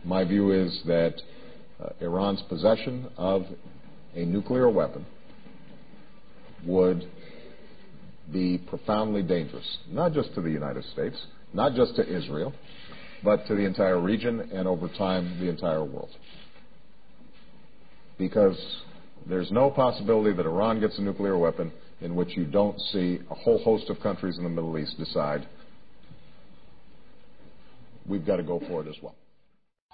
My view is that Iran's possession of a nuclear weapon would be profoundly dangerous, not just to the United States, not just to Israel, but to the entire region and over time the entire world. Because there's no possibility that Iran gets a nuclear weapon in which you don't see a whole host of countries in the Middle East decide we've got to go for it as well.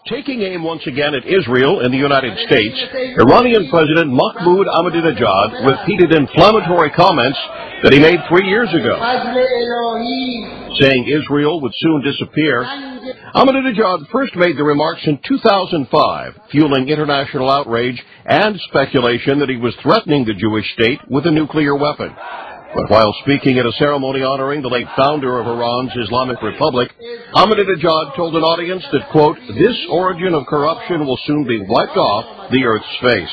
Taking aim once again at Israel and the United States, Iranian President Mahmoud Ahmadinejad repeated inflammatory comments that he made 3 years ago, saying Israel would soon disappear. Ahmadinejad first made the remarks in 2005, fueling international outrage and speculation that he was threatening the Jewish state with a nuclear weapon. But while speaking at a ceremony honoring the late founder of Iran's Islamic Republic, Ahmadinejad told an audience that, quote, this origin of corruption will soon be wiped off the earth's face.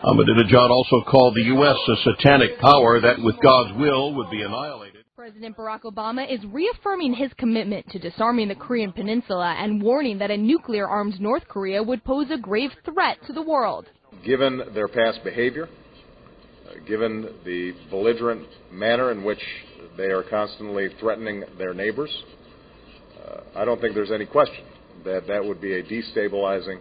Ahmadinejad also called the U.S. a satanic power that, with God's will, would be annihilated. President Barack Obama is reaffirming his commitment to disarming the Korean Peninsula and warning that a nuclear-armed North Korea would pose a grave threat to the world. Given their past behavior, given the belligerent manner in which they are constantly threatening their neighbors, I don't think there's any question that that would be a destabilizing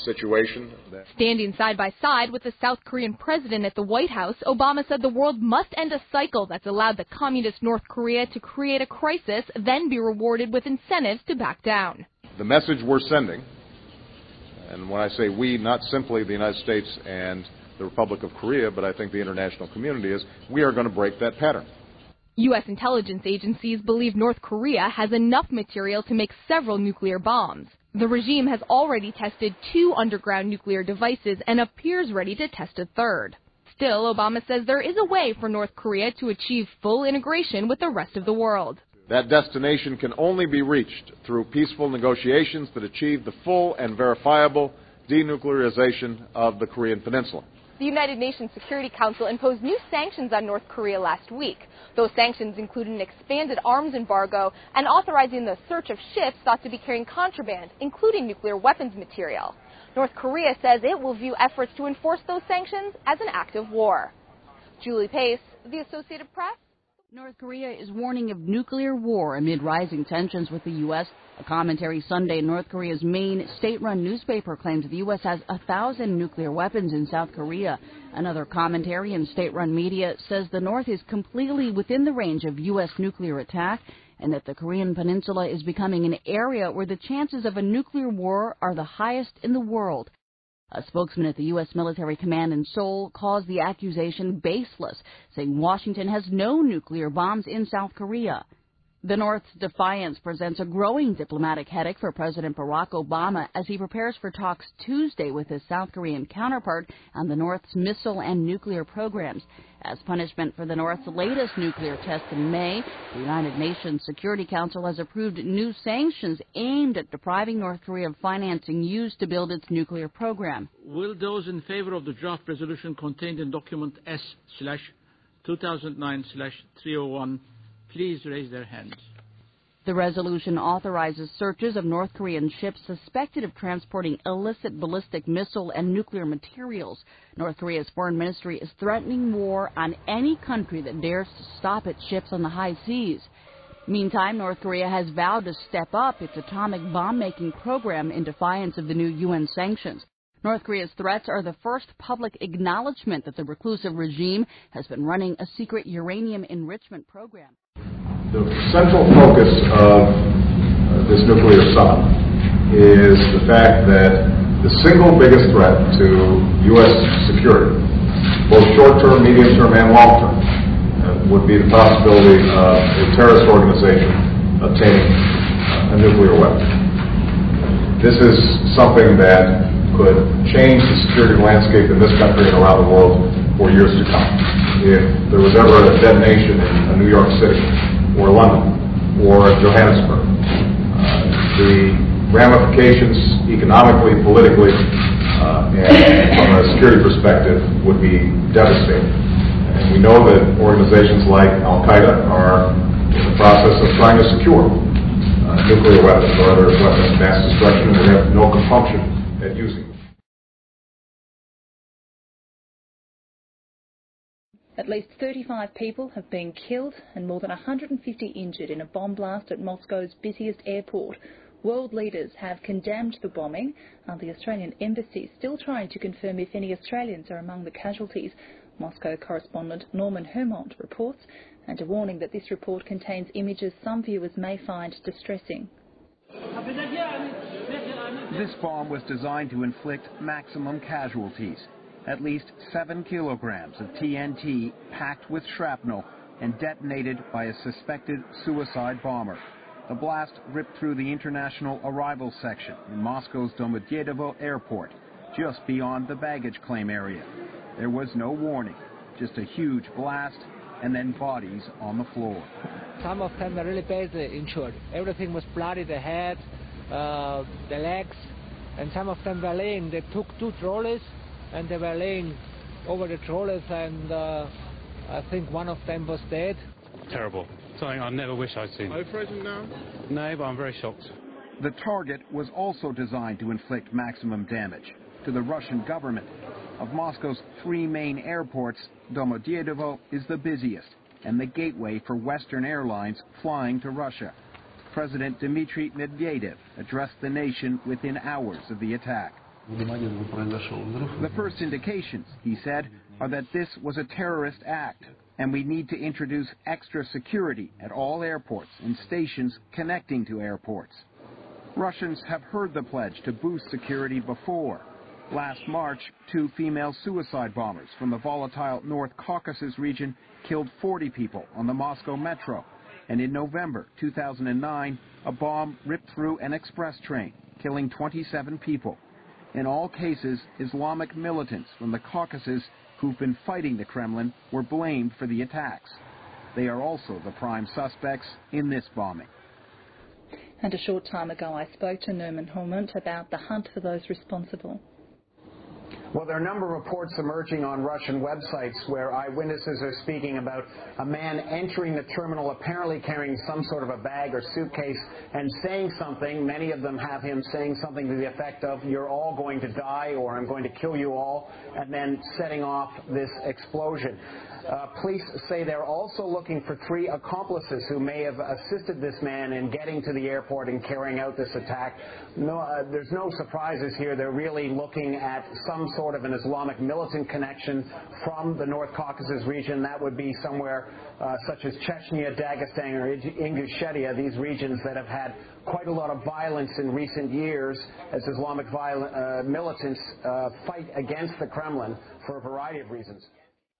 situation. Standing side by side with the South Korean president at the White House, Obama said the world must end a cycle that's allowed the communist North Korea to create a crisis, then be rewarded with incentives to back down. The message we're sending, and when I say we, not simply the United States and the Republic of Korea, but I think the international community, is we are going to break that pattern. U.S. intelligence agencies believe North Korea has enough material to make several nuclear bombs. The regime has already tested 2 underground nuclear devices and appears ready to test a third. Still, Obama says there is a way for North Korea to achieve full integration with the rest of the world. That destination can only be reached through peaceful negotiations that achieve the full and verifiable denuclearization of the Korean Peninsula. The United Nations Security Council imposed new sanctions on North Korea last week. Those sanctions include an expanded arms embargo and authorizing the search of ships thought to be carrying contraband, including nuclear weapons material. North Korea says it will view efforts to enforce those sanctions as an act of war. Julie Pace, The Associated Press. North Korea is warning of nuclear war amid rising tensions with the U.S. A commentary Sunday, North Korea's main state-run newspaper claims the U.S. has 1,000 nuclear weapons in South Korea. Another commentary in state-run media says the North is completely within the range of U.S. nuclear attack and that the Korean Peninsula is becoming an area where the chances of a nuclear war are the highest in the world. A spokesman at the U.S. military command in Seoul calls the accusation baseless, saying Washington has no nuclear bombs in South Korea. The North's defiance presents a growing diplomatic headache for President Barack Obama as he prepares for talks Tuesday with his South Korean counterpart on the North's missile and nuclear programs. As punishment for the North's latest nuclear test in May, the United Nations Security Council has approved new sanctions aimed at depriving North Korea of financing used to build its nuclear program. Will those in favor of the draft resolution contained in document S/2009/301 please raise their hands? The resolution authorizes searches of North Korean ships suspected of transporting illicit ballistic missile and nuclear materials. North Korea's foreign ministry is threatening war on any country that dares to stop its ships on the high seas. Meantime, North Korea has vowed to step up its atomic bomb-making program in defiance of the new UN sanctions. North Korea's threats are the first public acknowledgement that the reclusive regime has been running a secret uranium enrichment program. The central focus of this nuclear summit is the fact that the single biggest threat to U.S. security, both short-term, medium-term, and long-term, would be the possibility of a terrorist organization obtaining a nuclear weapon. This is something that could change the security landscape in this country and around the world for years to come. If there was ever a detonation in New York City, or London, or Johannesburg, the ramifications economically, politically, and from a security perspective would be devastating. And we know that organizations like Al-Qaeda are in the process of trying to secure nuclear weapons or other weapons of mass destruction, and we have no compunction at using them. At least 35 people have been killed and more than 150 injured in a bomb blast at Moscow's busiest airport. World leaders have condemned the bombing, and the Australian embassy is still trying to confirm if any Australians are among the casualties. Moscow correspondent Norman Hermont reports, and a warning that this report contains images some viewers may find distressing. This bomb was designed to inflict maximum casualties. At least 7 kilograms of TNT packed with shrapnel and detonated by a suspected suicide bomber. The blast ripped through the international arrival section in Moscow's Domodedovo airport, just beyond the baggage claim area. There was no warning, just a huge blast and then bodies on the floor. Some of them were really badly injured. Everything was bloody, the head, the legs, and some of them were laying. They took 2 trolleys and they were laying over the trolleys, and I think one of them was dead. Terrible. Something I never wish I'd seen. Are you frightened now? No, but I'm very shocked. The target was also designed to inflict maximum damage to the Russian government. Of Moscow's 3 main airports, Domodedovo is the busiest and the gateway for Western airlines flying to Russia. President Dmitry Medvedev addressed the nation within hours of the attack. The first indications, he said, are that this was a terrorist act, and we need to introduce extra security at all airports and stations connecting to airports. Russians have heard the pledge to boost security before. Last March, 2 female suicide bombers from the volatile North Caucasus region killed 40 people on the Moscow metro. And in November 2009, a bomb ripped through an express train, killing 27 people. In all cases, Islamic militants from the Caucasus who've been fighting the Kremlin were blamed for the attacks. They are also the prime suspects in this bombing. And a short time ago, I spoke to Norman Hermont about the hunt for those responsible. Well, there are a number of reports emerging on Russian websites where eyewitnesses are speaking about a man entering the terminal apparently carrying some sort of a bag or suitcase and saying something. Many of them have him saying something to the effect of, "You're all going to die," or "I'm going to kill you all," and then setting off this explosion. Police say they're also looking for 3 accomplices who may have assisted this man in getting to the airport and carrying out this attack. There's no surprises here. They're really looking at some sort of an Islamic militant connection from the North Caucasus region. That would be somewhere such as Chechnya, Dagestan, or Ingushetia, these regions that have had quite a lot of violence in recent years as Islamic militants fight against the Kremlin for a variety of reasons.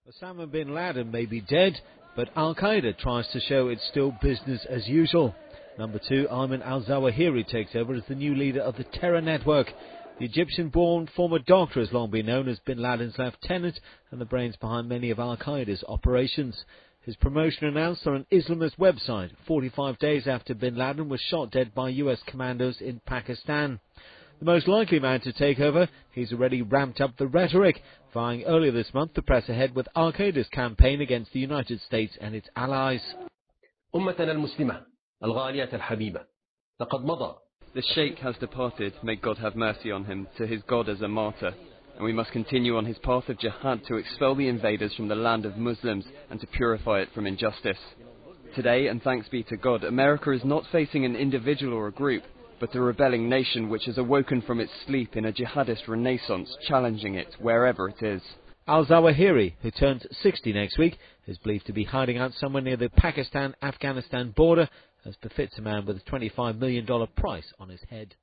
Osama bin Laden may be dead, but Al-Qaeda tries to show it's still business as usual. Number 2, Ayman al-Zawahiri takes over as the new leader of the terror network. The Egyptian-born former doctor has long been known as bin Laden's lieutenant and the brains behind many of Al-Qaeda's operations. His promotion announced on an Islamist website 45 days after bin Laden was shot dead by US commandos in Pakistan. The most likely man to take over, he's already ramped up the rhetoric, vying earlier this month to press ahead with Al-Qaeda's campaign against the United States and its allies. أمتنا المسلمة الغالية الحبيبة لقد مضى. The Sheikh has departed, may God have mercy on him, to his God as a martyr, and we must continue on his path of jihad to expel the invaders from the land of Muslims and to purify it from injustice. Today, and thanks be to God, America is not facing an individual or a group, but a rebelling nation which has awoken from its sleep in a jihadist renaissance, challenging it wherever it is. Al-Zawahiri, who turns 60 next week, is believed to be hiding out somewhere near the Pakistan-Afghanistan border, as befits a man with a $25 million price on his head.